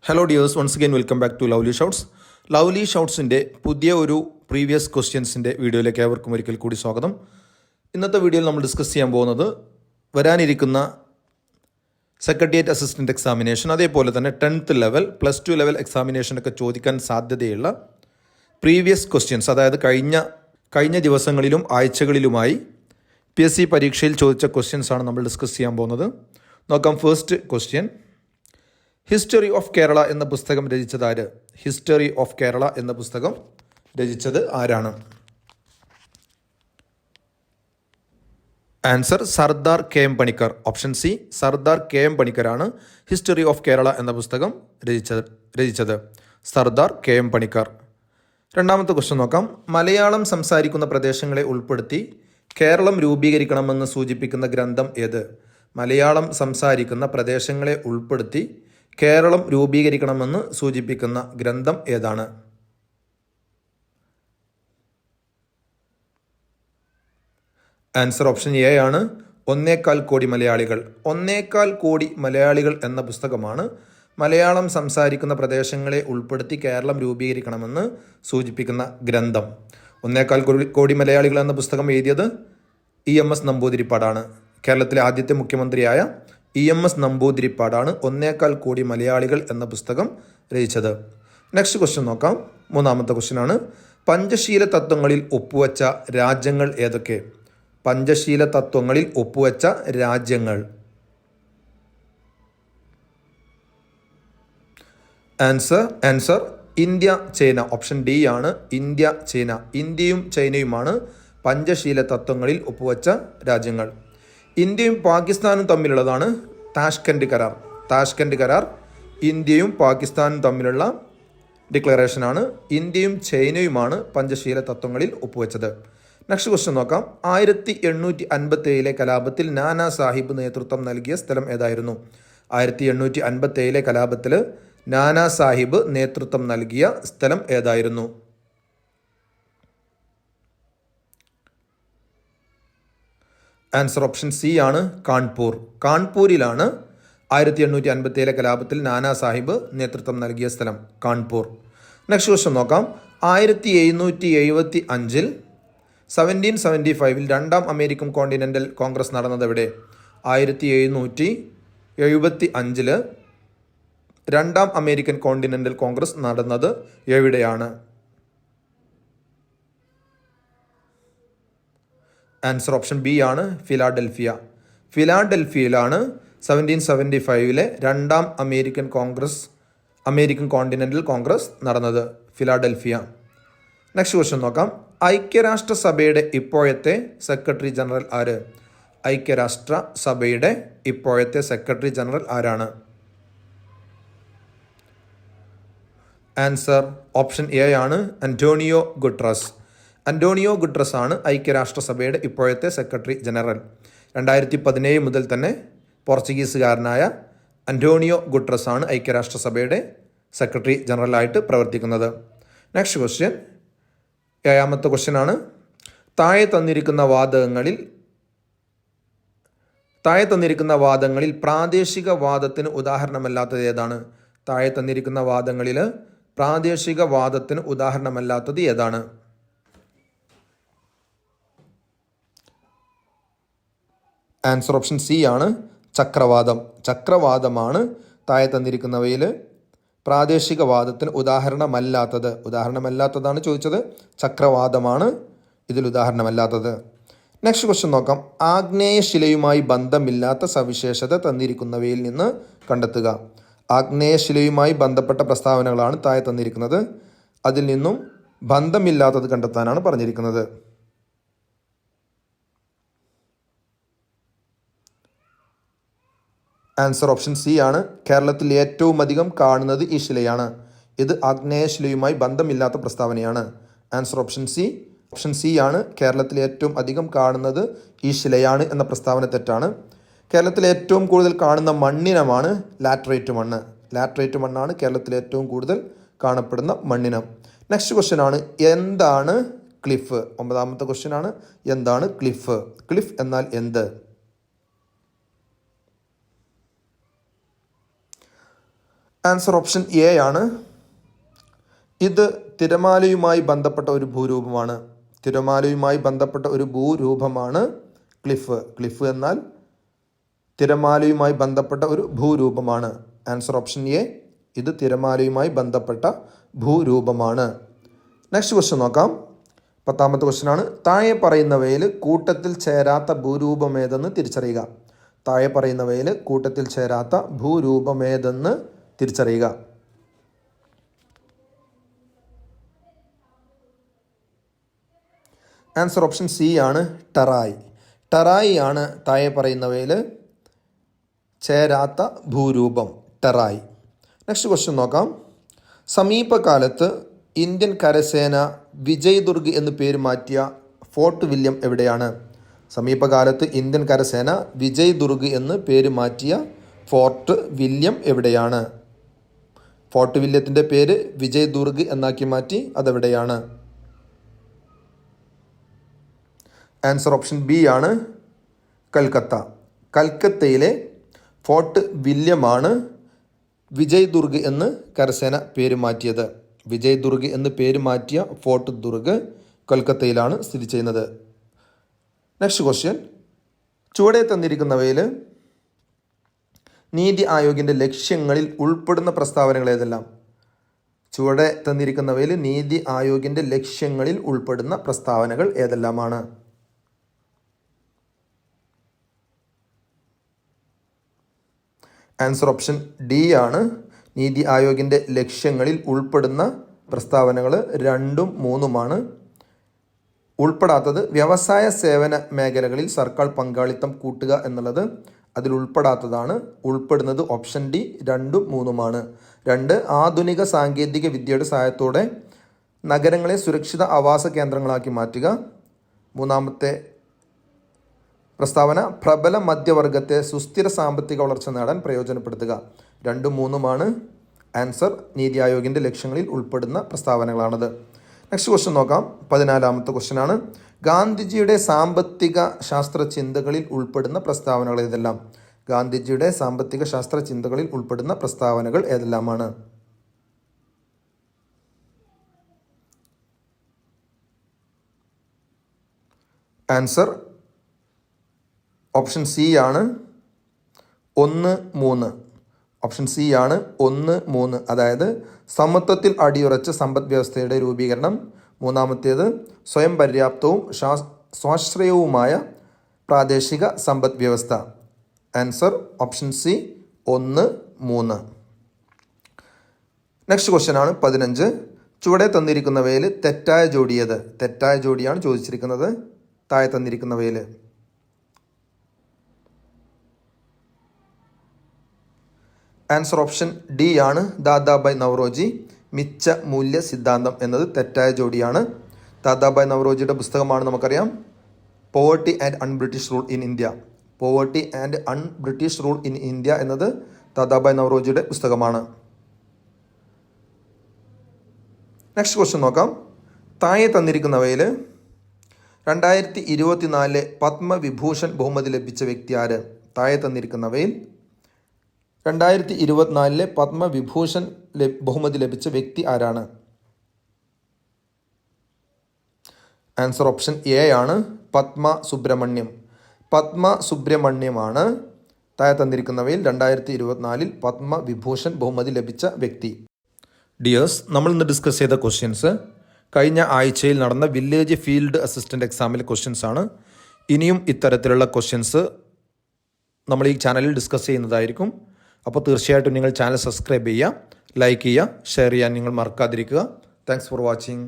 Hello dears, once again welcome back to lovely shouts. Lovely ഷൗട്ട്സിൻ്റെ പുതിയ ഒരു previous ക്വസ്റ്റ്യൻസിൻ്റെ വീഡിയോയിലേക്ക് ഏവർക്കും ഒരിക്കൽ കൂടി സ്വാഗതം. ഇന്നത്തെ വീഡിയോയിൽ നമ്മൾ ഡിസ്കസ് ചെയ്യാൻ പോകുന്നത് വരാനിരിക്കുന്ന സെക്രട്ടേറിയറ്റ് അസിസ്റ്റൻറ്റ് എക്സാമിനേഷൻ, അതേപോലെ തന്നെ 10th ലെവൽ, +2 ലെവൽ എക്സാമിനേഷനൊക്കെ ചോദിക്കാൻ സാധ്യതയുള്ള പ്രീവിയസ് ക്വസ്റ്റ്യൻസ്, അതായത് കഴിഞ്ഞ ദിവസങ്ങളിലും ആഴ്ചകളിലുമായി PSC പരീക്ഷയിൽ ചോദിച്ച ക്വസ്റ്റ്യൻസാണ് നമ്മൾ ഡിസ്കസ് ചെയ്യാൻ പോകുന്നത്. നോക്കാം. First question, history of Kerala എന്ന പുസ്തകം രചിച്ചത് ആര്? ഹിസ്റ്ററി ഓഫ് കേരള എന്ന പുസ്തകം രചിച്ചത് ആരാണ്? Answer Sardar KM Panikkar. Option C, Sardar KM പണിക്കരാണ് ഹിസ്റ്ററി ഓഫ് കേരള എന്ന പുസ്തകം രചിച്ചത്. സർദാർ KM പണിക്കർ. രണ്ടാമത്തെ ക്വസ്റ്റ്യൻ നോക്കാം. മലയാളം സംസാരിക്കുന്ന പ്രദേശങ്ങളെ ഉൾപ്പെടുത്തി കേരളം രൂപീകരിക്കണമെന്ന് സൂചിപ്പിക്കുന്ന ഗ്രന്ഥം ഏത്? മലയാളം സംസാരിക്കുന്ന പ്രദേശങ്ങളെ ഉൾപ്പെടുത്തി കേരളം രൂപീകരിക്കണമെന്ന് സൂചിപ്പിക്കുന്ന ഗ്രന്ഥം ഏതാണ്? ആൻസർ ഓപ്ഷൻ എ ആണ്. 1.25 കോടി മലയാളികൾ. 1.25 കോടി മലയാളികൾ എന്ന പുസ്തകമാണ് മലയാളം സംസാരിക്കുന്ന പ്രദേശങ്ങളെ ഉൾപ്പെടുത്തി കേരളം രൂപീകരിക്കണമെന്ന് സൂചിപ്പിക്കുന്ന ഗ്രന്ഥം. 1.25 കോടി മലയാളികൾ എന്ന പുസ്തകം എഴുതിയത് EMS നമ്പൂതിരിപ്പാടാണ്. കേരളത്തിലെ ആദ്യത്തെ മുഖ്യമന്ത്രിയായ EMS നമ്പൂതിരിപ്പാടാണ് 1.25 കോടി മലയാളികൾ എന്ന പുസ്തകം രചിച്ചത്. നെക്സ്റ്റ് ക്വസ്റ്റ്യൻ നോക്കാം. മൂന്നാമത്തെ ക്വസ്റ്റ്യനാണ്. പഞ്ചശീല തത്വങ്ങളിൽ ഒപ്പുവെച്ച രാജ്യങ്ങൾ ഏതൊക്കെ? പഞ്ചശീല തത്വങ്ങളിൽ ഒപ്പുവെച്ച രാജ്യങ്ങൾ. Answer India, China. Option D ആണ്. India, China. ഇന്ത്യയും ചൈനയുമാണ് പഞ്ചശീല തത്വങ്ങളിൽ ഒപ്പുവെച്ച രാജ്യങ്ങൾ. ഇന്ത്യയും പാകിസ്ഥാനും തമ്മിലുള്ളതാണ് താഷ്കൻഡ് കരാർ. താഷ്കൻഡ് കരാർ ഇന്ത്യയും പാകിസ്ഥാനും തമ്മിലുള്ള ഡിക്ലറേഷനാണ്. ഇന്ത്യയും ചൈനയുമാണ് പഞ്ചശീല തത്വങ്ങളിൽ ഒപ്പുവെച്ചത്. നെക്സ്റ്റ് ക്വസ്റ്റ്യൻ നോക്കാം. 1857 കലാപത്തിൽ നാനാ സാഹിബ് നേതൃത്വം നൽകിയ സ്ഥലം ഏതായിരുന്നു? 1857 കലാപത്തിൽ നാനാ സാഹിബ് നേതൃത്വം നൽകിയ സ്ഥലം ഏതായിരുന്നു? ആൻസർ ഓപ്ഷൻ സി ആണ്. കാൺപൂർ. കാൺപൂരിലാണ് 1857 കലാപത്തിൽ നാനാ സാഹിബ് നേതൃത്വം നൽകിയ സ്ഥലം. കാൺപൂർ. നെക്സ്റ്റ് ക്വസ്റ്റ്യൻ നോക്കാം. 1775 1775 രണ്ടാം അമേരിക്കൻ കോണ്ടിനെൻ്റൽ കോൺഗ്രസ് നടന്നത് എവിടെ? 1775 രണ്ടാം അമേരിക്കൻ കോണ്ടിനെൻ്റൽ കോൺഗ്രസ് നടന്നത് എവിടെയാണ്? ആൻസർ ഓപ്ഷൻ ബി ആണ്. ഫിലാഡൽഫിയ. ഫിലാഡൽഫിയയിലാണ് 1775 രണ്ടാം അമേരിക്കൻ കോണ്ടിനെൻ്റൽ കോൺഗ്രസ് നടന്നത്. ഫിലാഡൽഫിയ. നെക്സ്റ്റ് ക്വസ്റ്റ്യൻ നോക്കാം. ഐക്യരാഷ്ട്രസഭയുടെ ഇപ്പോഴത്തെ സെക്രട്ടറി ജനറൽ ആര്? ഐക്യരാഷ്ട്രസഭയുടെ ഇപ്പോഴത്തെ സെക്രട്ടറി ജനറൽ ആരാണ്? ആൻസർ ഓപ്ഷൻ എ ആണ്. Antonio Guterres. അന്റോണിയോ ഗുട്രസ് ആണ് ഐക്യരാഷ്ട്രസഭയുടെ ഇപ്പോഴത്തെ സെക്രട്ടറി ജനറൽ. 2017 മുതൽ തന്നെ പോർച്ചുഗീസുകാരനായ അന്റോണിയോ ഗുട്രസ് ആണ് ഐക്യരാഷ്ട്രസഭയുടെ സെക്രട്ടറി ജനറലായിട്ട് പ്രവർത്തിക്കുന്നത്. നെക്സ്റ്റ് ക്വസ്റ്റ്യൻ, ഏഴാമത്തെ ക്വസ്റ്റ്യൻ ആണ്. താഴെ തന്നിരിക്കുന്ന വാദങ്ങളിൽ പ്രാദേശികവാദത്തിന് ഉദാഹരണമല്ലാത്തത് ഏതാണ്? താഴെ തന്നിരിക്കുന്ന വാദങ്ങളിൽ പ്രാദേശികവാദത്തിന് ഉദാഹരണമല്ലാത്തത് ഏതാണ്? ആൻസർ ഓപ്ഷൻ സി ആണ്. ചക്രവാദം. ചക്രവാദമാണ് താഴെ തന്നിരിക്കുന്നവയിൽ പ്രാദേശികവാദത്തിന് ഉദാഹരണമല്ലാത്തതാണ് ചോദിച്ചത്. ചക്രവാദമാണ് ഇതിൽ ഉദാഹരണമല്ലാത്തത്. നെക്സ്റ്റ് ക്വസ്റ്റ്യൻ നോക്കാം. ആഗ്നേയശിലയുമായി ബന്ധമില്ലാത്ത സവിശേഷത തന്നിരിക്കുന്നവയിൽ നിന്ന് കണ്ടെത്തുക. ആഗ്നേയശിലയുമായി ബന്ധപ്പെട്ട പ്രസ്താവനകളാണ് താഴെ തന്നിരിക്കുന്നത്. അതിൽ നിന്നും ബന്ധമില്ലാത്തത് കണ്ടെത്താനാണ് പറഞ്ഞിരിക്കുന്നത്. ആൻസർ ഓപ്ഷൻ സി ആണ്. കേരളത്തിൽ ഏറ്റവും അധികം കാണുന്നത് ഈ ശിലയാണ്. ഇത് ആഗ്നേയശിലയുമായി ബന്ധമില്ലാത്ത പ്രസ്താവനയാണ്. Answer option C. Option C ആണ്. കേരളത്തിൽ ഏറ്റവും അധികം കാണുന്നത് ഈ ശിലയാണ് എന്ന പ്രസ്താവന തെറ്റാണ്. കേരളത്തിൽ ഏറ്റവും കൂടുതൽ കാണുന്ന മണ്ണിനമാണ് ലാറ്ററൈറ്റ് മണ്ണ്. ലാറ്ററൈറ്റ് മണ്ണാണ് കേരളത്തിൽ ഏറ്റവും കൂടുതൽ കാണപ്പെടുന്ന മണ്ണിനം. നെക്സ്റ്റ് ക്വസ്റ്റ്യൻ ആണ്. എന്താണ് ക്ലിഫ്? 9ാമത്തെ ക്വസ്റ്റ്യൻ ആണ്. എന്താണ് ക്ലിഫ്? ക്ലിഫ് എന്നാൽ എന്ത്? ആൻസർ ഓപ്ഷൻ എ ആണ്. ഇത് തിരമാലയുമായി ബന്ധപ്പെട്ട ഒരു ഭൂരൂപമാണ്. തിരമാലയുമായി ബന്ധപ്പെട്ട ഒരു ഭൂരൂപമാണ് ക്ലിഫ്. ക്ലിഫ് എന്നാൽ തിരമാലയുമായി ബന്ധപ്പെട്ട ഒരു ഭൂരൂപമാണ്. Answer option A. ഇത് തിരമാലയുമായി ബന്ധപ്പെട്ട ഭൂരൂപമാണ്. നെക്സ്റ്റ് ക്വസ്റ്റ്യൻ നോക്കാം. 10ാമത്തെ ക്വസ്റ്റ്യനാണ്. താഴെ പറയുന്നവയിൽ കൂട്ടത്തിൽ ചേരാത്ത ഭൂരൂപമേതെന്ന് തിരിച്ചറിയുക. താഴെ പറയുന്നവയിൽ കൂട്ടത്തിൽ ചേരാത്ത ഭൂരൂപമേതെന്ന് തിരിച്ചറിയുക. ആൻസർ ഓപ്ഷൻ സി ആണ്, ടെറായ്. ടെറായ് ആണ് താഴെ പറയുന്നവയിൽ ചേരാത്ത ഭൂരൂപം, ടെറായ്. നെക്സ്റ്റ് ക്വസ്റ്റ്യൻ നോക്കാം. സമീപകാലത്ത് ഇന്ത്യൻ കരസേന വിജയ് ദുർഗ് എന്ന് പേര് മാറ്റിയ ഫോർട്ട് വില്യം എവിടെയാണ്? സമീപകാലത്ത് ഇന്ത്യൻ കരസേന വിജയ് ദുർഗ് എന്ന് പേര് മാറ്റിയ ഫോർട്ട് വില്യം എവിടെയാണ്? ഫോർട്ട് വില്യത്തിൻ്റെ പേര് വിജയ് ദുർഗ് എന്നാക്കി മാറ്റി, അതെവിടെയാണ്? ആൻസർ ഓപ്ഷൻ ബി ആണ്, കൽക്കത്ത. കൽക്കത്തയിലെ ഫോർട്ട് വില്യമാണ് വിജയ് ദുർഗ് എന്ന് കരസേന പേര് മാറ്റിയത്. വിജയ് ദുർഗ് എന്ന് പേര് മാറ്റിയ ഫോർട്ട് ദുർഗ് കൊൽക്കത്തയിലാണ് സ്ഥിതി ചെയ്യുന്നത്. Next question. ചുവടെ തന്നിരിക്കുന്നവയിൽ നീതി ആയോഗിൻ്റെ ലക്ഷ്യങ്ങളിൽ ഉൾപ്പെടുന്ന പ്രസ്താവനകൾ ഏതെല്ലാം? ചുവടെ തന്നിരിക്കുന്നവയിൽ നീതി ആയോഗിൻ്റെ ലക്ഷ്യങ്ങളിൽ ഉൾപ്പെടുന്ന പ്രസ്താവനകൾ ഏതെല്ലാമാണ്? ആൻസർ ഓപ്ഷൻ ഡി ആണ്. നീതി ആയോഗിൻ്റെ ലക്ഷ്യങ്ങളിൽ ഉൾപ്പെടുന്ന പ്രസ്താവനകൾ 2ഉം 3ഉമാണ്. ഉൾപ്പെടാത്തത് വ്യവസായ സേവന മേഖലകളിൽ സർക്കാർ പങ്കാളിത്തം കൂട്ടുക എന്നുള്ളത് അതിൽ ഉൾപ്പെടാത്തതാണ്. ഉൾപ്പെടുന്നത് ഓപ്ഷൻ ഡി 2ഉം 3ഉമാണ്. 2, ആധുനിക സാങ്കേതിക വിദ്യയുടെ സഹായത്തോടെ നഗരങ്ങളെ സുരക്ഷിത ആവാസ കേന്ദ്രങ്ങളാക്കി മാറ്റുക. 3ാമത്തെ പ്രസ്താവന പ്രബല മധ്യവർഗത്തെ സുസ്ഥിര സാമ്പത്തിക വളർച്ച നേടാൻ പ്രയോജനപ്പെടുത്തുക. 2ഉം 3ഉമാണ് ആൻസർ. നീതി ആയോഗിൻ്റെ ലക്ഷ്യങ്ങളിൽ ഉൾപ്പെടുന്ന പ്രസ്താവനകളാണത്. നെക്സ്റ്റ് ക്വസ്റ്റ്യൻ നോക്കാം. 14ാമത്തെ ക്വസ്റ്റ്യനാണ്. ഗാന്ധിജിയുടെ സാമ്പത്തിക ശാസ്ത്ര ചിന്തകളിൽ ഉൾപ്പെടുന്ന പ്രസ്താവനകൾ ഏതെല്ലാം? ഗാന്ധിജിയുടെ സാമ്പത്തിക ശാസ്ത്ര ചിന്തകളിൽ ഉൾപ്പെടുന്ന പ്രസ്താവനകൾ ഏതെല്ലാമാണ്? ആൻസർ ഓപ്ഷൻ സി ആണ്, 1, 3. ഓപ്ഷൻ സി ആണ് 1, 3. അതായത് സമത്വത്തിൽ അടിയുറച്ച സമ്പദ് വ്യവസ്ഥയുടെ രൂപീകരണം. 3ാമത്തേത് സ്വയം പര്യാപ്തവും സ്വാശ്രയവുമായ പ്രാദേശിക സമ്പദ് വ്യവസ്ഥ. Answer option C 1, 3. Next question ആണ് 15. ചുവടെ തന്നിരിക്കുന്നവയിൽ തെറ്റായ ജോഡിയത്? തെറ്റായ ജോഡിയാണ് ചോദിച്ചിരിക്കുന്നത് താഴെ തന്നിരിക്കുന്നവയിൽ. ആൻസർ ഓപ്ഷൻ ഡി ആണ്, ദാദാഭായ് നവറോജി മിച്ച മൂല്യ സിദ്ധാന്തം എന്നത് തെറ്റായ ജോഡിയാണ്. ദാദാഭായ് നവറോജിയുടെ പുസ്തകമാണ് നമുക്കറിയാം poverty and un-British rule in India. Poverty and un-British rule in India എന്നത് ദാദാഭായ് നവറോജിയുടെ പുസ്തകമാണ്. നെക്സ്റ്റ് ക്വസ്റ്റ്യൻ നോക്കാം. താഴെ തന്നിരിക്കുന്നവയിൽ 2024 പത്മവിഭൂഷൺ ബഹുമതി ലഭിച്ച വ്യക്തി ആര്? താഴെ തന്നിരിക്കുന്നവയിൽ 2024 പത്മവിഭൂഷൺ ബഹുമതി ലഭിച്ച വ്യക്തി ആരാണ്? ആൻസർ ഓപ്ഷൻ എ ആണ്, പത്മ സുബ്രഹ്മണ്യം. പത്മ സുബ്രഹ്മണ്യമാണ് താഴെ തന്നിരിക്കുന്നവയിൽ 2024 പത്മവിഭൂഷൺ ബഹുമതി ലഭിച്ച വ്യക്തി. ഡിയേഴ്സ്, നമ്മൾ ഇന്ന് ഡിസ്കസ് ചെയ്ത ക്വസ്റ്റ്യൻസ് കഴിഞ്ഞ ആഴ്ചയിൽ നടന്ന വില്ലേജ് ഫീൽഡ് അസിസ്റ്റൻ്റ് എക്സാമിലെ ക്വസ്റ്റ്യൻസ് ആണ്. ഇനിയും ഇത്തരത്തിലുള്ള ക്വസ്റ്റ്യൻസ് നമ്മൾ ഈ ചാനലിൽ ഡിസ്കസ് ചെയ്യുന്നതായിരിക്കും. അപ്പോൾ തീർച്ചയായിട്ടും നിങ്ങൾ ചാനൽ സബ്സ്ക്രൈബ് ചെയ്യുക, ലൈക്ക് ചെയ്യുക, ഷെയർ ചെയ്യാൻ നിങ്ങൾ മറക്കാതിരിക്കുക. Thanks for watching.